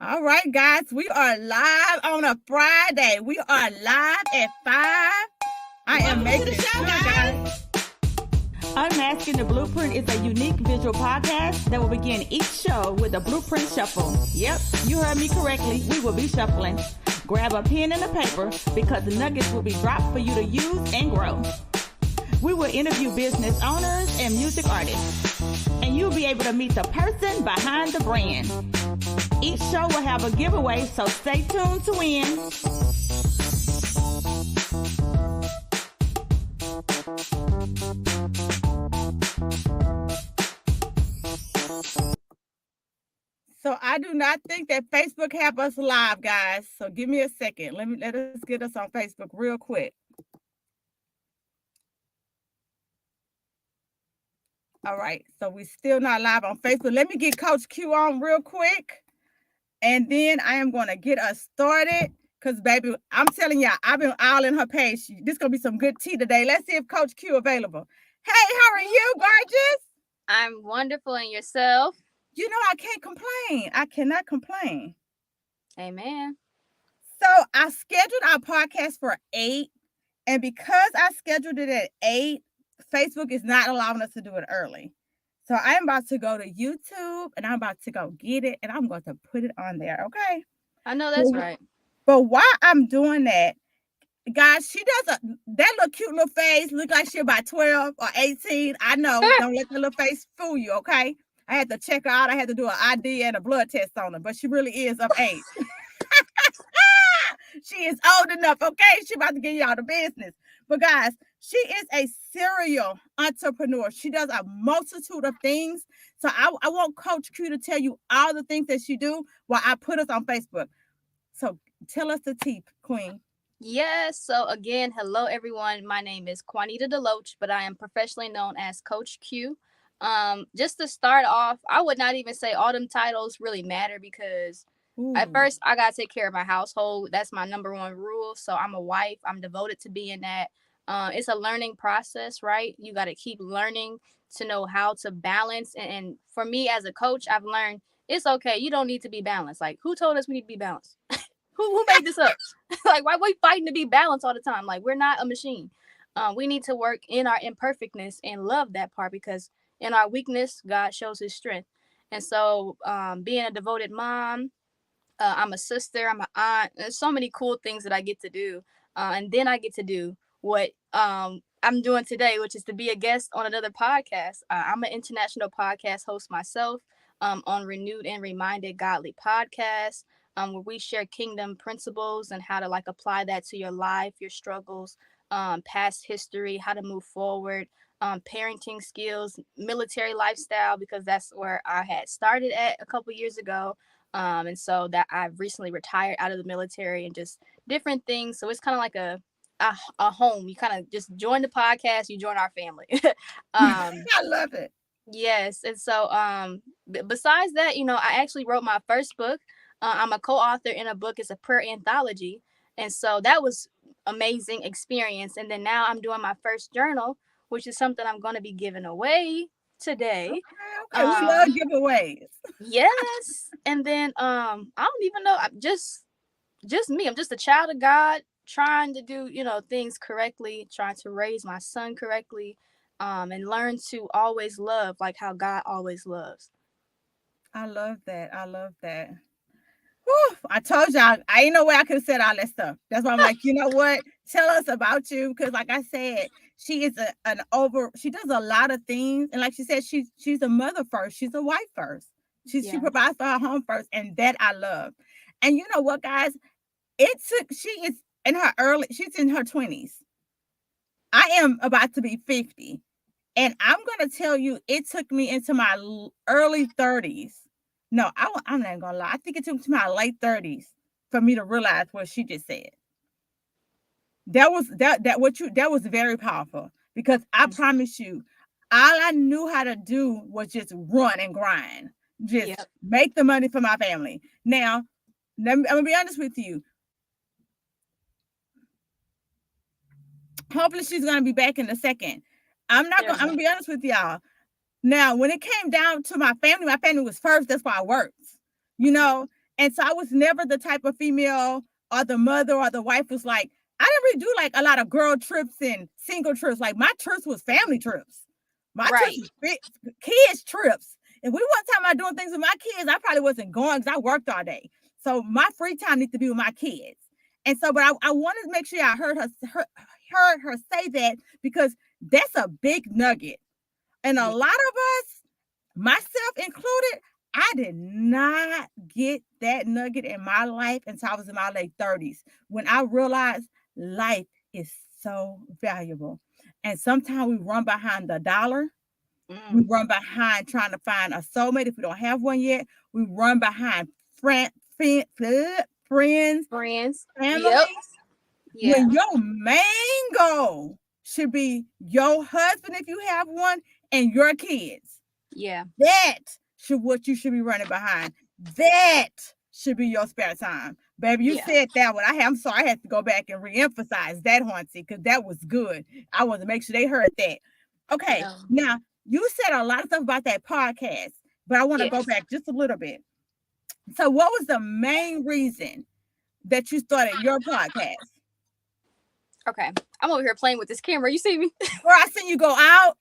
All right, guys, we are live on a Friday. We are live at 5. I am Welcome to the making show, sure, guys. guys. Unmasking the Blueprint is a unique visual podcast that will begin each show with a blueprint shuffle. Yep, you heard me correctly. We will be shuffling. Grab a pen and a paper because the nuggets will be dropped for you to use and grow. We will interview business owners and music artists, and you'll be able to meet the person behind the brand. Each show will have a giveaway, so stay tuned to win. So I do not think that Facebook have us live, guys. So give me a second. Let us get us on Facebook real quick. All right. So we still not live on Facebook. Let me get Coach Q on real quick. And then I am going to get us started. Because, baby, I'm telling y'all, I've been all in her page. This going to be some good tea today. Let's see if Coach Q available. Hey, how are you, gorgeous? I'm wonderful. And yourself? You know, I can't complain. I cannot complain. Amen. So I scheduled our podcast for 8. And because I scheduled it at 8, Facebook is not allowing us to do it early. So I'm about to go to YouTube and I'm about to go get it and I'm going to put it on there. Okay. I know that's right. But while I'm doing that, guys, she does that little cute little face look like she about 12 or 18. I know. Don't let the little face fool you. Okay. I had to check her out. I had to do an ID and a blood test on her, but she really is of age. She is old enough, okay? She about to get y'all the business. But guys, she is a serial entrepreneur. She does a multitude of things. So I want Coach Q to tell you all the things that she do while I put us on Facebook. So tell us the tea, Queen. Yes. So again, hello everyone. My name is Quanita Deloach, but I am professionally known as Coach Q. Just to start off, I would not even say all them titles really matter because at first I gotta take care of my household. That's my number one rule. So I'm a wife. I'm devoted to being that. It's a learning process, right? You got to keep learning to know how to balance. And for me as a coach, I've learned it's okay. You don't need to be balanced. Like, who told us we need to be balanced? who made this up? Like, why are we fighting to be balanced all the time? Like, we're not a machine. We need to work in our imperfectness and love that part because in our weakness, God shows his strength. And so being a devoted mom, I'm a sister, I'm an aunt. There's so many cool things that I get to do. And then I get to do what I'm doing today, which is to be a guest on another podcast. I'm an international podcast host myself on Renewed and Reminded Godly Podcast, where we share kingdom principles and how to like apply that to your life, your struggles, past history, how to move forward, parenting skills, military lifestyle, because that's where I had started at a couple years ago. And so that I've recently retired out of the military and just different things. So it's kind of like a home. You kind of just join the podcast, you join our family. I love it. Yes. And so besides that, you know, I actually wrote my first book. I'm a co-author in a book. It's a prayer anthology. And so that was amazing experience. And then now I'm doing my first journal, which is something I'm going to be giving away today. Okay. We love giveaways. Yes. And then I don't even know. I'm just me. I'm just a child of God trying to do, you know, things correctly, trying to raise my son correctly, and learn to always love like how God always loves. I love that. I love that. Whew, I told y'all, I ain't no way I could have said all that stuff. That's why I'm like, you know what? Tell us about you. Because like I said, she is she does a lot of things. And like she said, she's a mother first. She's a wife first. She provides for her home first. And that I love. And you know what, guys? She's in her 20s. I am about to be 50. And I'm going to tell you, it took me into my early 30s. No, I'm not going to lie. I think it took me to my late 30s for me to realize what she just said. That was very powerful because I promise you, all I knew how to do was just run and grind, just make the money for my family. Now, I'm going to be honest with you. Hopefully she's going to be back in a second. I'm going to be honest with y'all. Now, when it came down to my family was first. That's why I worked, you know, And so I was never the type of female or the mother or the wife was like, I didn't really do like a lot of girl trips and single trips. Like my trips was family trips. My trips Right. was kids trips. If we weren't talking about doing things with my kids, I probably wasn't going because I worked all day. So my free time needs to be with my kids. And so, but I wanted to make sure I heard her say that because that's a big nugget. And a Yeah. lot of us, myself included, I did not get that nugget in my life until I was in my late 30s when I realized life is so valuable. And sometimes we run behind the dollar. We Mm. run behind trying to find a soulmate if we don't have one yet. We run behind friends, Friends. Yep. family, Yeah. when your main goal should be your husband if you have one and your kids. Yeah. That should what you should be running behind. That should be your spare time. Baby, you Yeah. said that one. I'm sorry, I had to go back and re-emphasize that, Haunty, because that was good. I want to make sure they heard that. Okay, No. now you said a lot of stuff about that podcast, but I want to go Yes. back just a little bit. So, what was the main reason that you started your podcast? Okay. I'm over here playing with this camera. You see me? Girl, I seen you go out.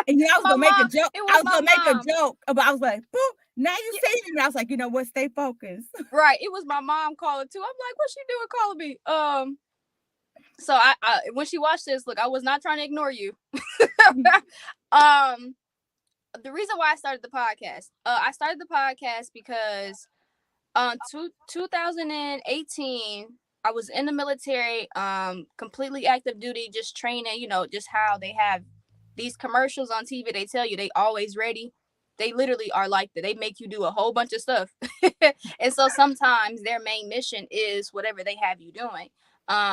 And I was My gonna make a mom. joke. It I was was my gonna make a mom. joke, but I was like, boop. Now you Yeah. see me. I was like, you know what? Stay focused. Right. It was my mom calling too. I'm like, what she doing calling me? So I when she watched this, look, I was not trying to ignore you. um the reason why I started the podcast, I started the podcast because 2018 I was in the military, completely active duty, just training, just how they have these commercials on TV. They tell you they always ready. They literally are like that. They make you do a whole bunch of stuff. And so sometimes their main mission is whatever they have you doing.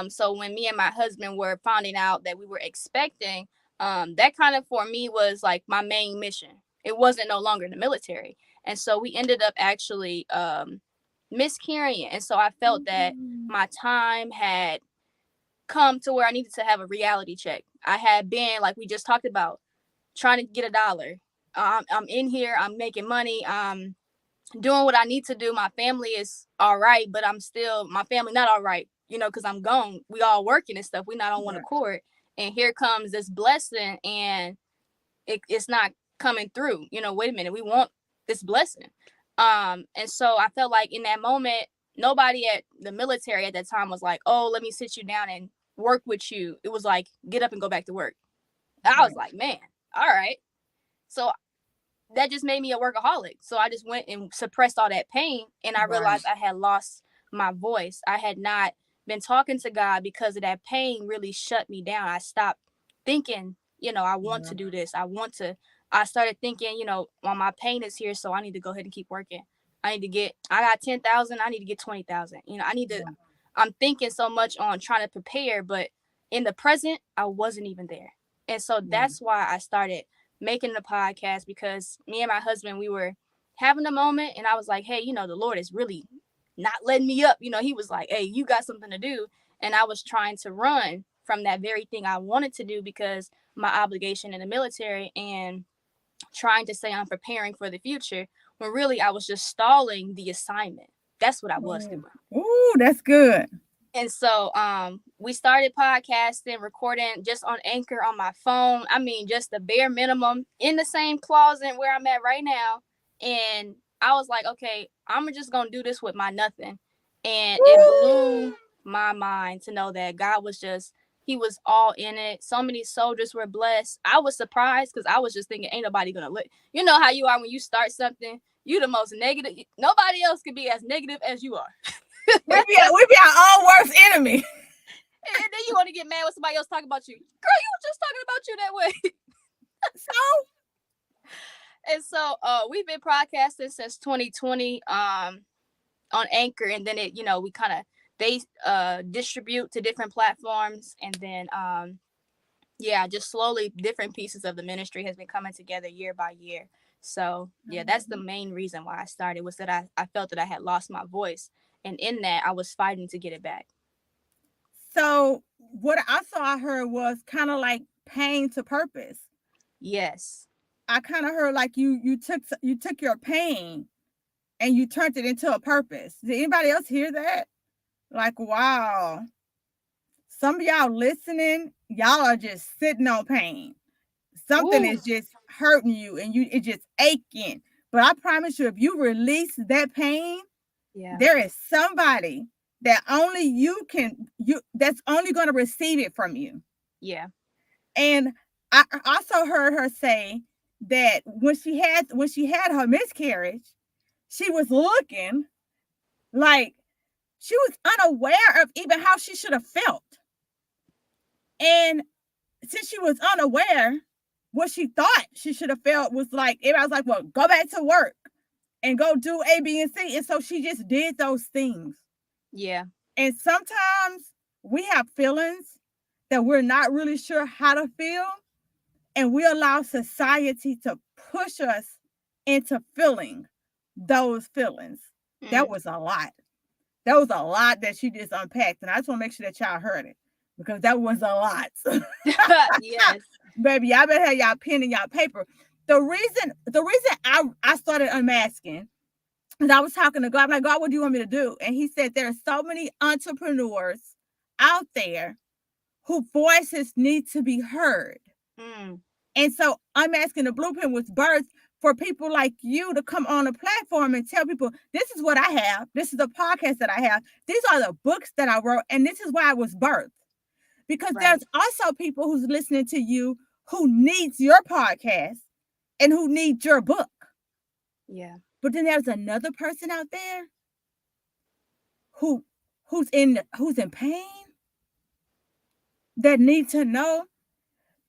So when me and my husband were finding out that we were expecting, that kind of for me was like my main mission. It wasn't no longer the military. And so we ended up actually miscarrying. And so I felt that my time had come to where I needed to have a reality check. I had been, like we just talked about, trying to get $1. I'm in here, I'm making money, I'm doing what I need to do. My family is all right, but my family not all right, because I'm gone. We all working and stuff. We not on one Right. accord. And here comes this blessing and it's not coming through. Wait a minute, we want this blessing. And so I felt like in that moment, nobody at the military at that time was like, oh, let me sit you down and work with you. It was like, get up and go back to work. I was like, man, all right. So that just made me a workaholic. So I just went and suppressed all that pain. And I realized I had lost my voice. I had not been talking to God because of that pain really shut me down. I stopped thinking, I want to do this. I started thinking, well, my pain is here, so I need to go ahead and keep working. I got 10,000. I need to get 20,000. I'm thinking so much on trying to prepare, but in the present, I wasn't even there. And so that's why I started making the podcast, because me and my husband, we were having a moment and I was like, hey, the Lord is really not letting me up. He was like, hey, you got something to do. And I was trying to run from that very thing I wanted to do because my obligation in the military, and trying to say I'm preparing for the future when really I was just stalling the assignment. That's what I was doing. Ooh, that's good. And so we started podcasting, recording just on Anchor on my phone. I mean, just the bare minimum in the same closet where I'm at right now. And I was like, okay, I'm just going to do this with my nothing. And it blew my mind to know that God was he was all in it. So many soldiers were blessed. I was surprised because I was just thinking, ain't nobody going to look. You know how you are when you start something, you the most negative. Nobody else can be as negative as you are. We be our own worst enemy. And then you want to get mad when somebody else talking about you. Girl, you were just talking about you that way. And so we've been podcasting since 2020 on Anchor, and then they distribute to different platforms, and then just slowly different pieces of the ministry has been coming together year by year. So that's the main reason why I started, was that I felt that I had lost my voice, and in that I was fighting to get it back. So what I heard was kind of like pain to purpose. Yes. I kind of heard like you took your pain and you turned it into a purpose. Did anybody else hear that? Like, wow. Some of y'all listening, y'all are just sitting on pain. Something Ooh, is just hurting you and it's just aching. But I promise you, if you release that pain, yeah, there is somebody that only you that's only going to receive it from you. yeah, And I also heard her say that when she had her miscarriage, she was looking like she was unaware of even how she should have felt. And since she was unaware, what she thought she should have felt was like, everybody was like, well, go back to work and go do A, B, and C. And so she just did those things. yeah, And sometimes we have feelings that we're not really sure how to feel. And we allow society to push us into feeling those feelings. That mm. was a lot. That was a lot that she just unpacked. And I just want to make sure that y'all heard it because that was a lot. Yes, Baby, y'all better have y'all pen and y'all paper. The reason I started unmasking is I was talking to God. I'm like, God, what do you want me to do? And he said there are so many entrepreneurs out there whose voices need to be heard. mm. And so Unmasking the Blueprint was birthed for people like you to come on a platform and tell people, this is what I have. This is the podcast that I have. These are the books that I wrote. And this is why I was birthed. Because Right, there's also people who's listening to you who needs your podcast and who need your book. yeah, But then there's another person out there who who's in pain that need to know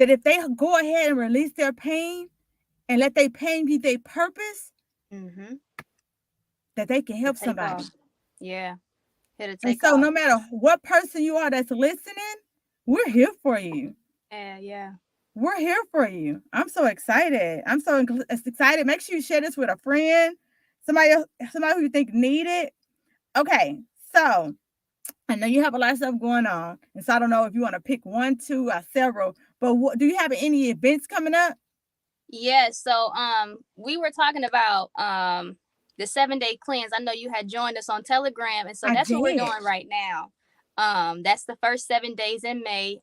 that if they go ahead and release their pain and let their pain be their purpose, mm-hmm. that they can To help take somebody. off, yeah, here to And take so off, no matter what person you are that's listening, we're here for you. yeah, yeah. We're here for you. I'm so excited. I'm so excited. Make sure you share this with a friend, somebody else, somebody who you think need it. Okay, so I know you have a lot of stuff going on, and so I don't know if you want to pick one, two, or several. But do you have any events coming up? Yeah, so we were talking about the 7-day cleanse. I know you had joined us on Telegram, and so I that's what we're did. doing right now. That's the first 7 days in May.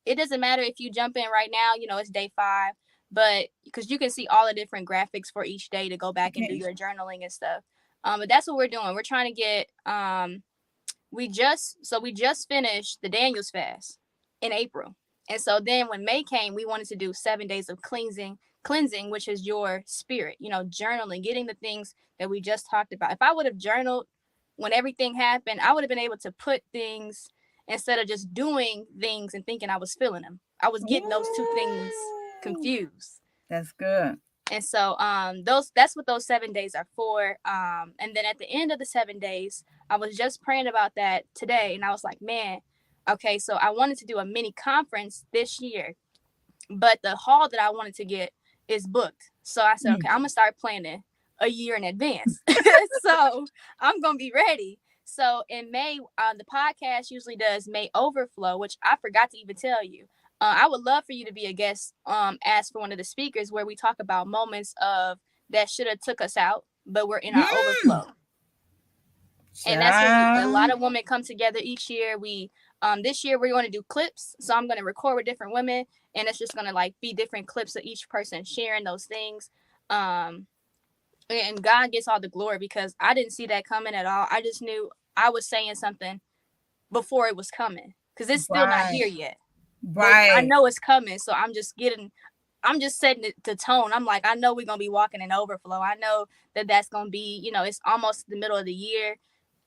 It doesn't matter if you jump in right now, it's day 5, but because you can see all the different graphics for each day to go back and do Okay. your journaling and stuff. But that's what we're doing. We're trying to get we just finished the Daniel's fast in April. And so then when May came, we wanted to do 7 days of cleansing, which is your spirit, journaling, getting the things that we just talked about. If I would have journaled when everything happened, I would have been able to put things instead of just doing things and thinking I was feeling them. I was getting those two things Ooh, confused. that's good. And so that's what those 7 days are for. And then at the end of the 7 days, I was just praying about that today, and I was like, man, okay, so I wanted to do a mini conference this year, but the hall that I wanted to get is booked. So I said, Mm. okay, I'm gonna start planning a year in advance. So I'm gonna be ready. So in May, the podcast usually does May Overflow, which I forgot to even tell you. I would love for you to be a guest, as for one of the speakers, where we talk about moments of that should have took us out, but we're in our Mm. overflow. And that's what a lot Child. of women come together each year. We this year we're going to do clips, so I'm going to record with different women, and it's just going to like be different clips of each person sharing those things. um and God gets all the glory because I didn't see that coming at all. I just knew I was saying something before it was coming, because it's still not Right. here yet, but I Right. know it's coming. So I'm just setting the tone. I'm like, I know we're gonna be walking in overflow. I know that's gonna be, it's almost the middle of the year.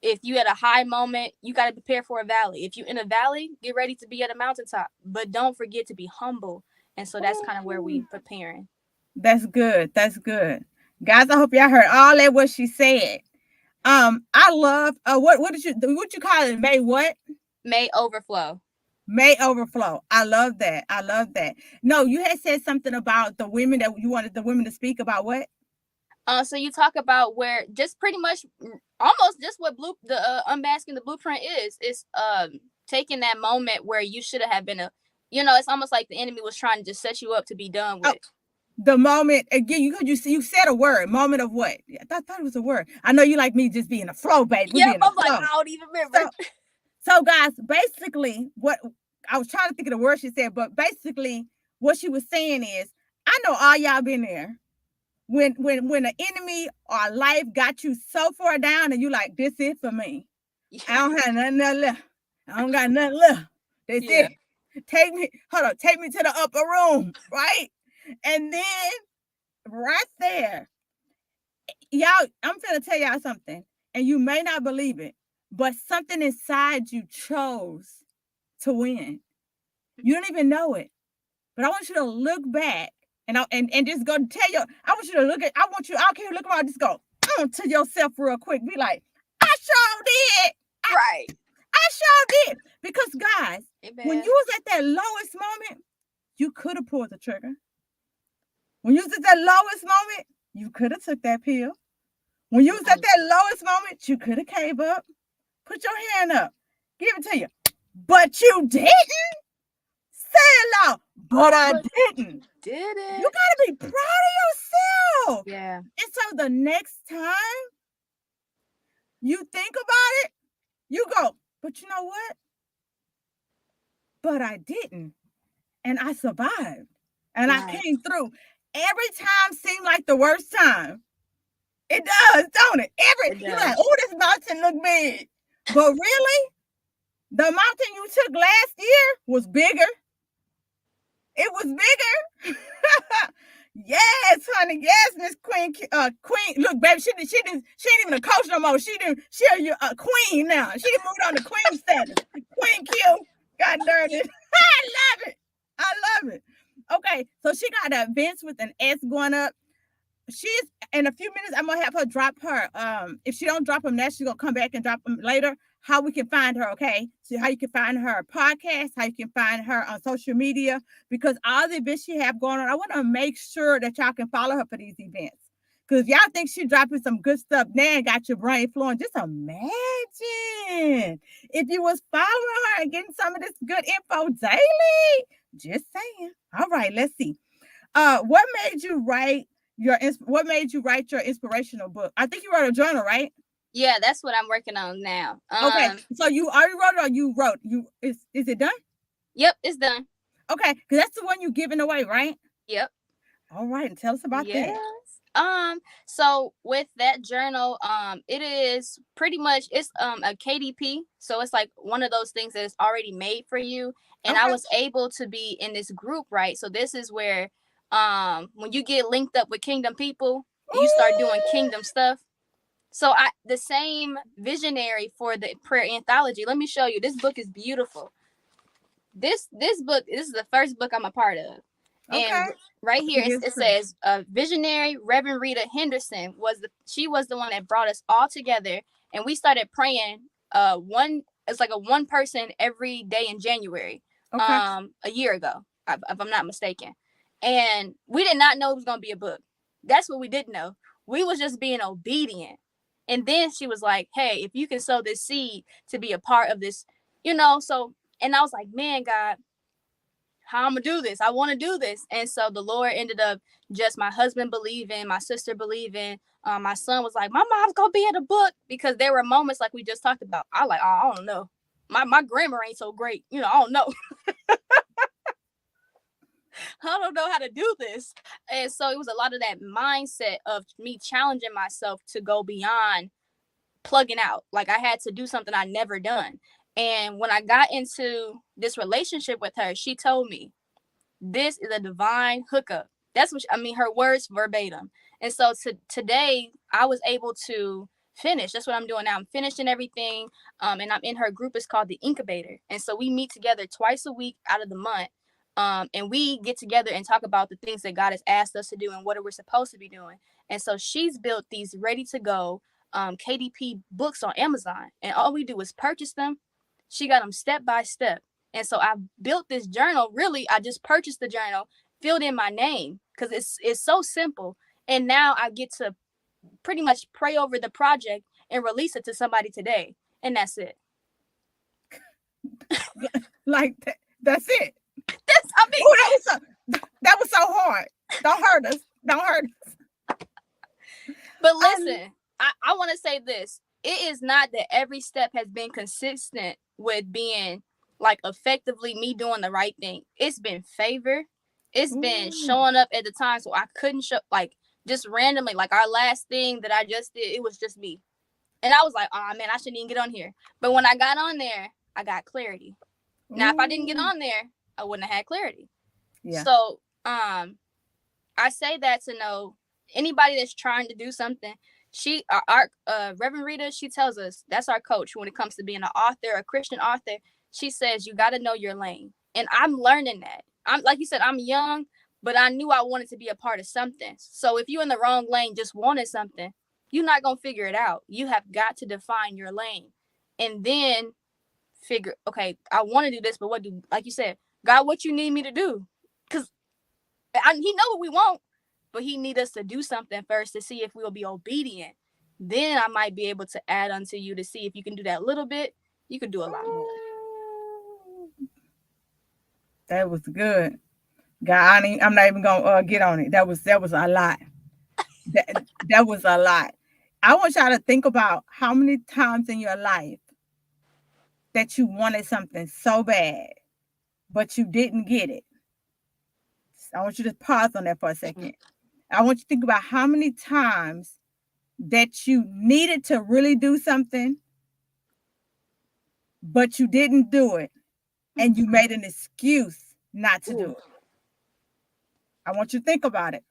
If you at a high moment, you got to prepare for a valley. If you in a valley, get ready to be at a mountaintop, but don't forget to be humble. And so that's kind of where we Ooh, preparing. that's good. That's good. Guys, I hope y'all heard all that what she said. I love what you call it? May what? May overflow. May overflow. I love that. I love that. No, you had said something about the women that you wanted the women to speak about what? So you talk about where just pretty much almost just what unmasking the blueprint is. It's taking that moment where you should have been it's almost like the enemy was trying to just set you up to be done Oh, with. the moment again, you said a word. Moment of what? I thought it was a word. I know you like me just being a flow, baby. We Yep, being a I'm like, flow. I don't even remember. So guys, basically, what I was trying to think of the word she said, but basically, what she was saying is, I know all y'all been there. When the enemy or life got you so far down, and you like, this it for me. I don't have nothing left. I don't got nothing left. That's it. Take me to the upper room, right? And then right there, y'all, I'm gonna tell y'all something, and you may not believe it, but something inside you chose to win. You don't even know it, but I want you to look back and just go tell your. I want you to look at. I want you. I don't care. Look around. Just go to yourself real quick. Be like, I sure did. Right. I sure did. Because guys, Amen. when you was at that lowest moment, you could have pulled the trigger. When you was at that lowest moment, you could have took that pill. When you was at that lowest moment, you could have caved up. Put your hand up. Give it to you. But you didn't. Say it loud. But I didn't. Did it? You gotta be proud of yourself. Yeah. And so the next time you think about it, you go, but you know what? But I didn't. And I survived. And I came through. Every time seemed like the worst time. It does, don't it? You're like, oh, this mountain look big. But really, the mountain you took last year was bigger. It was bigger. Yes, honey. Yes, Miss Queen. Queen. Look, baby, she ain't even a coach no more. She a queen now. She done moved on to queen status. Queen Q. God darn it. I love it. I love it. Okay, so she got the events with an S going up. She's in a few minutes. I'm gonna have her drop her. If she don't drop them now, she's gonna come back and drop them later. How we can find her, okay? So how you can find her podcast, how you can find her on social media, because all the events she have going on, I want to make sure that y'all can follow her for these events. Because if y'all think she's dropping some good stuff now and got your brain flowing, just imagine if you was following her and getting some of this good info daily. Just saying. All right, let's see. What made you write your inspirational book? I think you wrote a journal, right? Yeah, that's what I'm working on now. Okay, so you already wrote it, or you wrote? Is it done? Yep, it's done. Okay, because that's the one you're giving away, right? Yep. All right, and tell us about that. So with that journal, it is pretty much it's a KDP, so it's like one of those things that is already made for you. And I was able to be in this group, right? So this is where when you get linked up with kingdom people, you start doing kingdom stuff. So the same visionary for the prayer anthology. Let me show you. This book is beautiful. This book, this is the first book I'm a part of. Okay. And right here it says visionary Reverend Rita Henderson was the one that brought us all together, and we started praying it's like a one person every day in January. A year ago, if I'm not mistaken. And we did not know it was gonna be a book. That's what we didn't know. We was just being obedient. And then she was like, hey, if you can sow this seed to be a part of this, so, and I was like, man, God, how I'm gonna do this? I want to do this. And so the Lord ended up just my husband believing, my sister believing, my son was like, my mom's gonna be in a book, because there were moments like we just talked about. I like, oh, I don't know. My grammar ain't so great. I don't know. I don't know how to do this. And so it was a lot of that mindset of me challenging myself to go beyond plugging out. Like I had to do something I never done. And when I got into this relationship with her, she told me, this is a divine hookup. That's what her words verbatim. And so today I was able to finish. That's what I'm doing now. I'm finishing everything. And I'm in her group. It's called the Incubator. And so we meet together twice a week out of the month. And we get together and talk about the things that God has asked us to do and what we're supposed to be doing. And so she's built these ready to go KDP books on Amazon. And all we do is purchase them. She got them step by step. And so I built this journal. Really, I just purchased the journal, filled in my name, because it's so simple. And now I get to pretty much pray over the project and release it to somebody today. And that's it. Like, that's it. That was so hard. Don't hurt us. Don't hurt us. But listen, I want to say this. It is not that every step has been consistent with being like effectively me doing the right thing. It's been favor. It's been showing up at the time so I couldn't show, like, just randomly, like our last thing that I just did, it was just me. And I was like, oh man, I shouldn't even get on here. But when I got on there, I got clarity. Now, if I didn't get on there, I wouldn't have had clarity. Yeah. So, I say that to know anybody that's trying to do something. Our Reverend Rita, she tells us that's our coach when it comes to being an author, a Christian author. She says you got to know your lane, and I'm learning that. I'm like you said, I'm young, but I knew I wanted to be a part of something. So if you're in the wrong lane, just wanted something, you're not gonna figure it out. You have got to define your lane, and then figure, okay, I want to do this, but what do, like you said, God, what you need me to do? Because He know what we want, but He need us to do something first to see if we'll be obedient. Then I might be able to add unto you to see if you can do that little bit. You can do a lot more. That was good. God, I'm not even gonna get on it. That was a lot. That was a lot. I want y'all to think about how many times in your life that you wanted something so bad, but you didn't get it. I want you to pause on that for a second. I want you to think about how many times that you needed to really do something, but you didn't do it, and you made an excuse not to do it. I want you to think about it.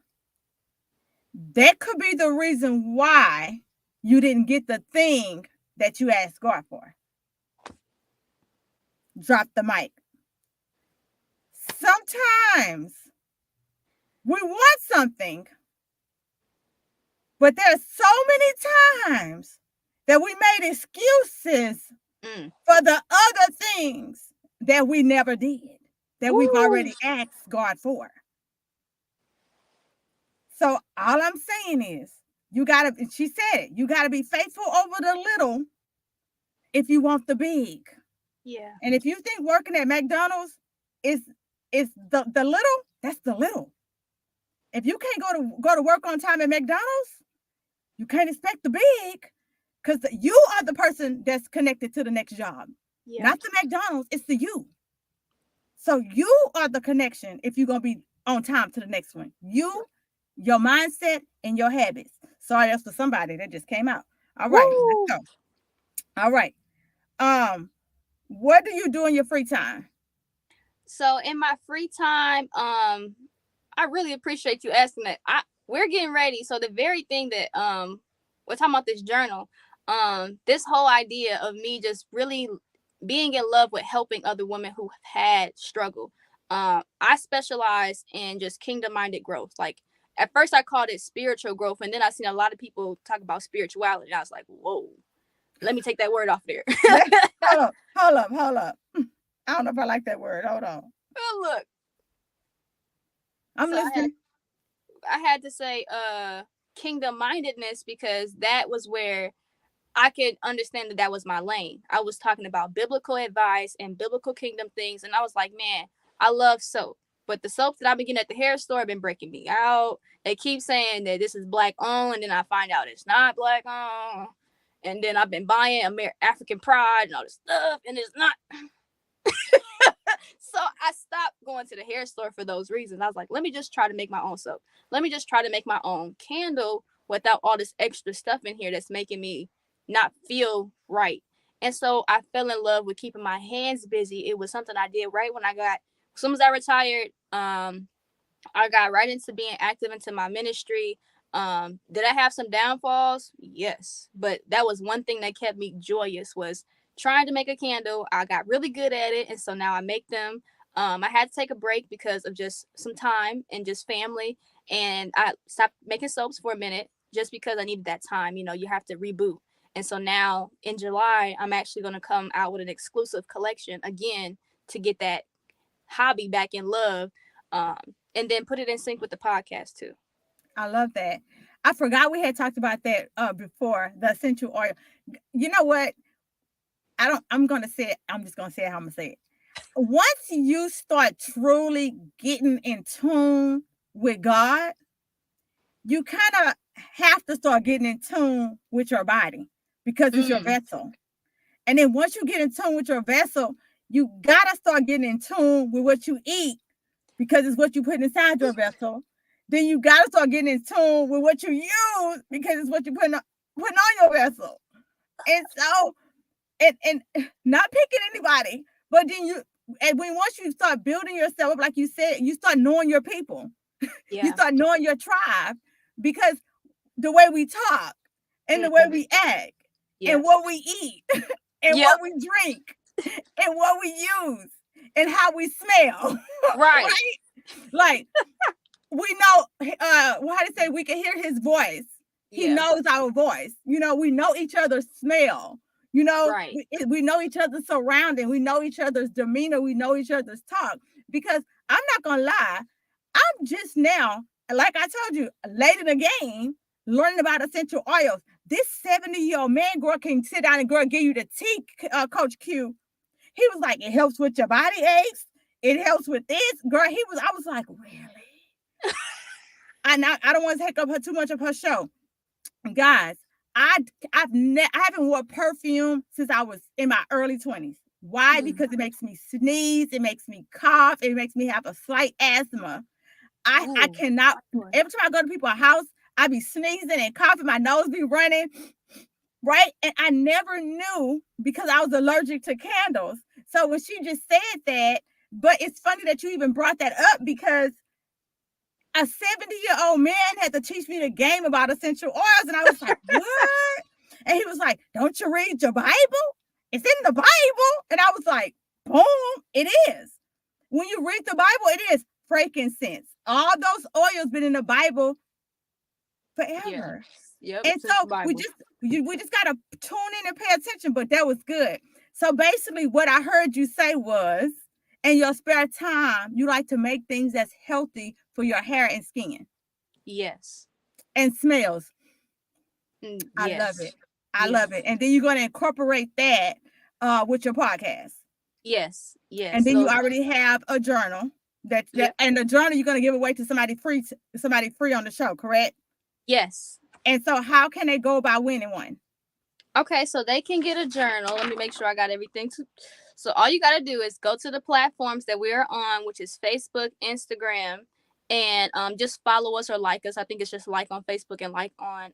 That could be the reason why you didn't get the thing that you asked God for. Drop the mic. Sometimes we want something, but there's so many times that we made excuses for the other things that we never did, that we've already asked God for. So all I'm saying is, you gotta, she said it, you gotta be faithful over the little if you want the big. Yeah. And if you think working at McDonald's is the little, that's the little. If you can't go to work on time at McDonald's, you can't expect the big, because you are the person that's connected to the next job. Yeah. Not the McDonald's, it's the you. So you are the connection if you're gonna be on time to the next one. You, your mindset, and your habits. Sorry, that's for somebody that just came out. All right, let's go. All right. What do you do in your free time? So in my free time, I really appreciate you asking that. We're getting ready. So the very thing that we're talking about, this journal, this whole idea of me just really being in love with helping other women who have had struggle. I specialize in just kingdom-minded growth. Like, at first I called it spiritual growth, and then I seen a lot of people talk about spirituality, and I was like, whoa, let me take that word off there. Hold up. I don't know if I like that word. Hold on. Oh, look. I'm listening. I had to say kingdom-mindedness, because that was where I could understand that was my lane. I was talking about biblical advice and biblical kingdom things, and I was like, man, I love soap. But the soaps that I've been getting at the hair store have been breaking me out. They keep saying that this is black owned, and then I find out it's not black owned. And then I've been buying African Pride and all this stuff, and it's not. So I stopped going to the hair store for those reasons. I was like, let me just try to make my own soap. Let me just try to make my own candle without all this extra stuff in here that's making me not feel right. And so I fell in love with keeping my hands busy. It was something I did right when as soon as I retired, I got right into being active into my ministry. Did I have some downfalls? Yes. But that was one thing that kept me joyous, was trying to make a candle. I got really good at it, and so now I make them. I had to take a break because of just some time and just family, and I stopped making soaps for a minute just because I needed that time. You know, you have to reboot. And so now in July, I'm actually going to come out with an exclusive collection again to get that hobby back in love, and then put it in sync with the podcast too. I love that. I forgot we had talked about that before, the essential oil. You know what? I'm going to say it. I'm just going to say it how I'm going to say it. Once you start truly getting in tune with God, you kind of have to start getting in tune with your body because it's your vessel. And then once you get in tune with your vessel, you gotta start getting in tune with what you eat because it's what you put inside your vessel. Then you gotta start getting in tune with what you use because it's what you putting on your vessel. And so, and not picking anybody, but then once you start building yourself up, like you said, you start knowing your people. Yeah. You start knowing your tribe because the way we talk and the way we act and what we eat and what we drink and what we use and how we smell. Right. Like we know how to say we can hear his voice. He knows our voice. You know, we know each other's smell. You know, we know each other's surrounding. We know each other's demeanor. We know each other's talk. Because I'm not gonna lie, I'm just now, like I told you, late in the game, learning about essential oils. This 70-year-old man, girl, can sit down and girl give you the tea, Coach Q. He was like, it helps with your body aches. It helps with this. Girl, I was like, really? I don't want to take up too much of her show. Guys, I haven't worn perfume since I was in my early 20s. Why? Because it makes me sneeze, it makes me cough, it makes me have a slight asthma. I cannot, every time I go to people's house, I be sneezing and coughing, my nose be running, right? And I never knew because I was allergic to candles. So when she just said that, but it's funny that you even brought that up because a 70-year-old man had to teach me the game about essential oils. And I was like, what? And he was like, don't you read your Bible? It's in the Bible. And I was like, boom, it is. When you read the Bible, it is frankincense. All those oils been in the Bible forever. Yep. And so we just got to tune in and pay attention, but that was good. So basically what I heard you say was, in your spare time, you like to make things that's healthy for your hair and skin. Yes. And smells. I love it. I love it. And then you're going to incorporate that with your podcast. Yes. And then you already have a journal and the journal you're going to give away to somebody free on the show, correct? Yes. And so how can they go about winning one? Okay, so they can get a journal. Let me make sure I got everything. So all you got to do is go to the platforms that we are on, which is Facebook, Instagram, and just follow us or like us. I think it's just like on Facebook and like on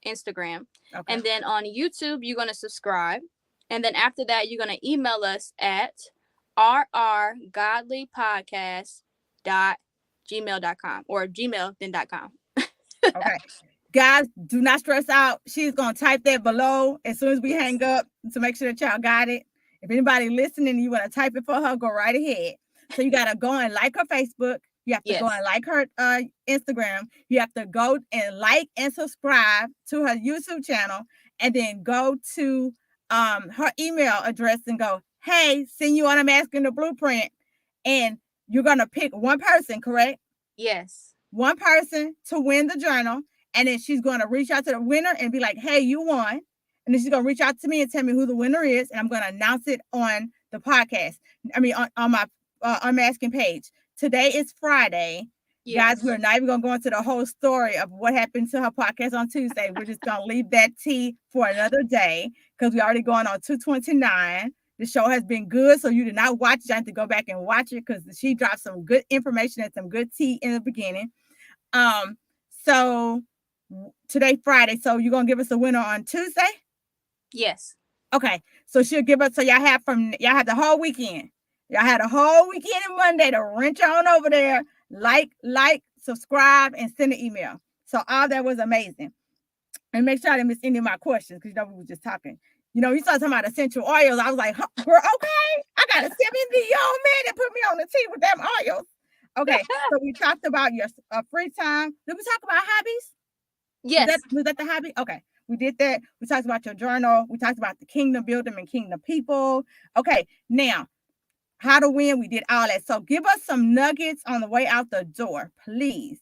Instagram. Okay. And then on YouTube, you're going to subscribe. And then after that, you're going to email us at rrgodlypodcast.gmail.com or gmail then.com. Okay. Guys, do not stress out. She's going to type that below as soon as we hang up to make sure that y'all got it. If anybody listening, you want to type it for her, go right ahead. So you got to go and like her Facebook. You have to go and like her Instagram. You have to go and like and subscribe to her YouTube channel. And then go to her email address and go, hey, send you on Unmasking the Blueprint. And you're going to pick one person, correct? Yes. One person to win the journal. And then she's going to reach out to the winner and be like, hey, you won. And then she's going to reach out to me and tell me who the winner is. And I'm going to announce it on the podcast. I mean, on my Unmasking page. Today is Friday. Yes. Guys, we're not even going to go into the whole story of what happened to her podcast on Tuesday. We're just going to leave that tea for another day because we're already going on 229. The show has been good. So you did not watch it. You have to go back and watch it because she dropped some good information and some good tea in the beginning. So today, Friday. So you're going to give us a winner on Tuesday? Yes. Okay. So she'll give us, so y'all have the whole weekend. Y'all had a whole weekend and Monday to wrench on over there, like, subscribe, and send an email. So all that was amazing. And make sure I didn't miss any of my questions because we were just talking. You started talking about essential oils. I was like, girl, okay. I got a 70-year-old man that put me on the tea with them oils. Okay. So we talked about your free time. Did we talk about hobbies? Yes. Was that the hobby? Okay. We did that. We talked about your journal. We talked about the kingdom building and kingdom people. Okay. Now, how to win. We did all that. So give us some nuggets on the way out the door, please.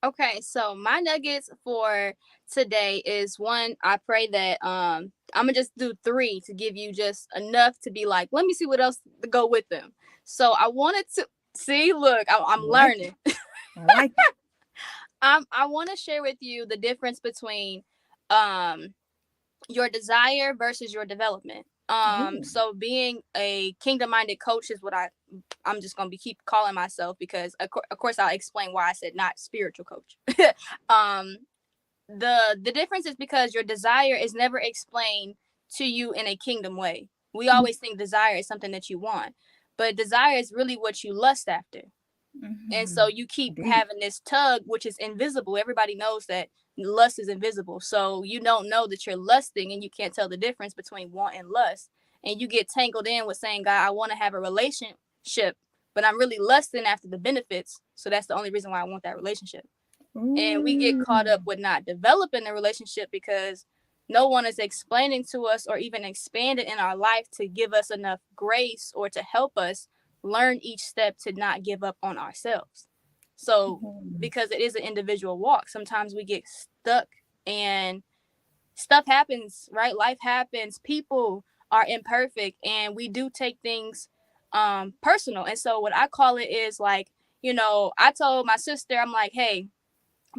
Okay. So my nuggets for today is one, I pray that I'm going to just do 3 to give you just enough to be like, let me see what else to go with them. So I wanted to see, look, I'm learning. I like it. I want to share with you the difference between um your desire versus your development. Ooh. So being a kingdom minded coach is what I'm just gonna be keep calling myself, because of course I'll explain why I said not spiritual coach. um the difference is because your desire is never explained to you in a kingdom way. We always think desire is something that you want, but desire is really what you lust after. And so Mm-hmm. you keep Deep. having this tug, which is invisible. Everybody knows that lust is invisible. So you don't know that you're lusting, and you can't tell the difference between want and lust. And you get tangled in with saying, God, I want to have a relationship, but I'm really lusting after the benefits. So that's the only reason why I want that relationship. And we get caught Ooh. up with not developing the relationship because no one is explaining to us or even expanding in our life to give us enough grace or to help us learn each step to not give up on ourselves. So Ooh. because it is an individual walk, sometimes we get stuck and stuff happens, right? Life happens, people are imperfect, and we do take things personal. And so what I call it is like, I told my sister, I'm like, hey,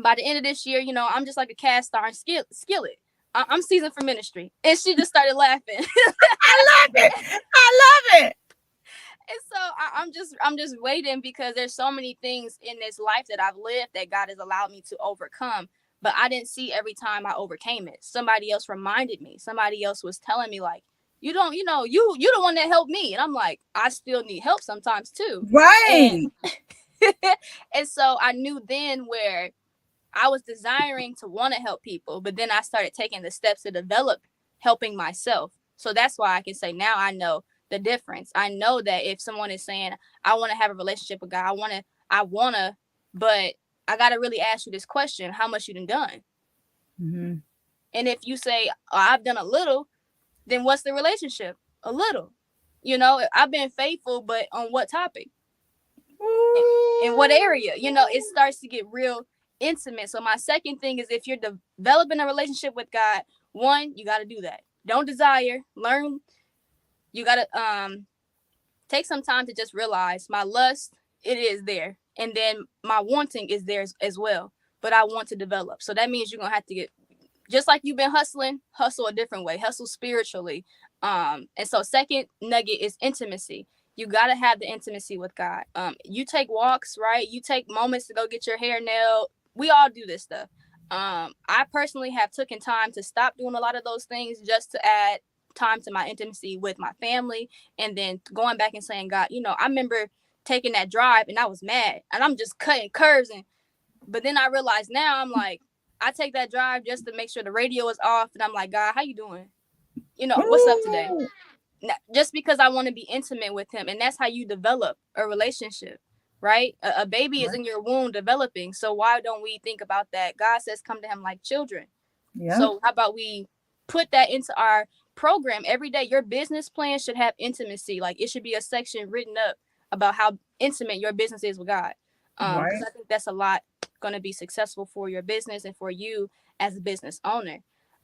by the end of this year, I'm just like a cast iron skillet. I'm seasoned for ministry. And she just started laughing. And I love it. I love it. so I'm just waiting, because there's so many things in this life that I've lived that God has allowed me to overcome. But I didn't see every time I overcame it. Somebody else reminded me. Somebody else was telling me, like, you don't, you the one that helped me. And I'm like, I still need help sometimes too. And Right. and so I knew then where I was desiring to want to help people, but then I started taking the steps to develop helping myself. So that's why I can say now I know the difference. I know that if someone is saying, I want to have a relationship with God, I wanna, but I gotta really ask you this question: how much you done? Mm-hmm. And if you say, oh, I've done a little, then what's the relationship? A little. I've been faithful, but on what topic? In what area? It starts to get real intimate. So my second thing is, if you're developing a relationship with God, one, you got to do that. Don't desire, learn. You got to take some time to just realize my lust, it is there, and then my wanting is there as well, but I want to develop. So that means you're going to have to get, just like you've been hustling, hustle a different way, hustle spiritually. And so second nugget is intimacy. You got to have the intimacy with God. You take walks, right? You take moments to go get your hair nailed. We all do this stuff. I personally have taken time to stop doing a lot of those things just to add time to my intimacy with my family, and then going back and saying, God, I remember taking that drive and I was mad and I'm just cutting curves, but then I realized now, I'm like, I take that drive just to make sure the radio is off, and I'm like, God, how you doing? What's up today? Ooh. Just because I want to be intimate with him, and that's how you develop a relationship, right? A baby is Right. in your womb developing, so why don't we think about that? God says, come to him like children. Yeah. So how about we put that into our program every day? Your business plan should have intimacy. Like, it should be a section written up about how intimate your business is with God. Because Right. I think that's a lot going to be successful for your business and for you as a business owner.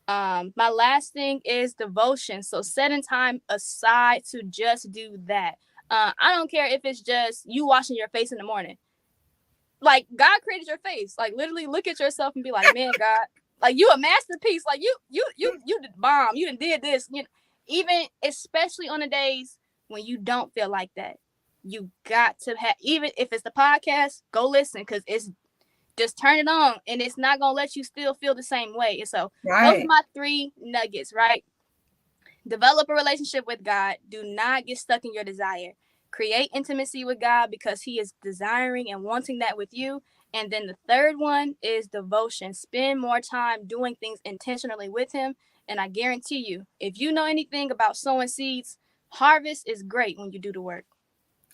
My last thing is devotion. So setting time aside to just do that. I don't care if it's just you washing your face in the morning. Like, God created your face. Like, literally look at yourself and be like, man, God, like, you a masterpiece. Like, you did bomb. You did this. Even especially on the days when you don't feel like that, you got to have, even if it's the podcast, go listen, because it's just turn it on and it's not gonna let you still feel the same way. And so those are Right. my three nuggets, right? Develop a relationship with God. Do not get stuck in your desire. Create intimacy with God because He is desiring and wanting that with you. And then the third one is devotion. Spend more time doing things intentionally with Him. And I guarantee you, if you know anything about sowing seeds, harvest is great when you do the work.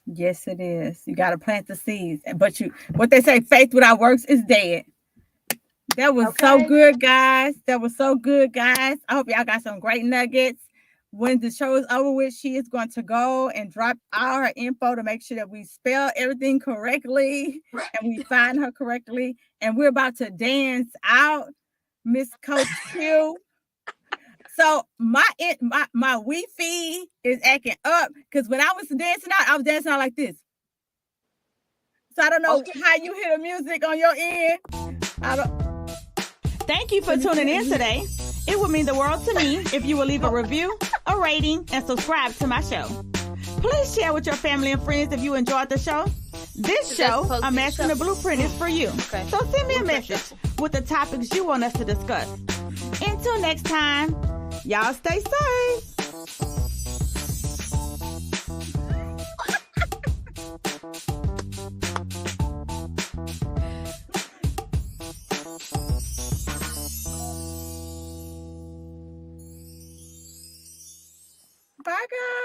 Yes, it is. You got to plant the seeds. But what they say, faith without works is dead. That was so Okay. good, guys. That was so good, guys. I hope y'all got some great nuggets. When the show is over with, she is going to go and drop all her info to make sure that we spell everything correctly and we find her correctly. And we're about to dance out, Miss Coach Q. So my Wi-Fi is acting up because when I was dancing out, I was dancing out like this. So I don't know Okay. how you hear the music on your end. I don't. Thank you for tuning in today. It would mean the world to me if you will leave a review, a rating, and subscribe to my show. Please share with your family and friends if you enjoyed the show. This show, I'm Asking the Blueprint, is for you. Okay. So send me a message with the topics you want us to discuss. Until next time, y'all stay safe. Bye, guys.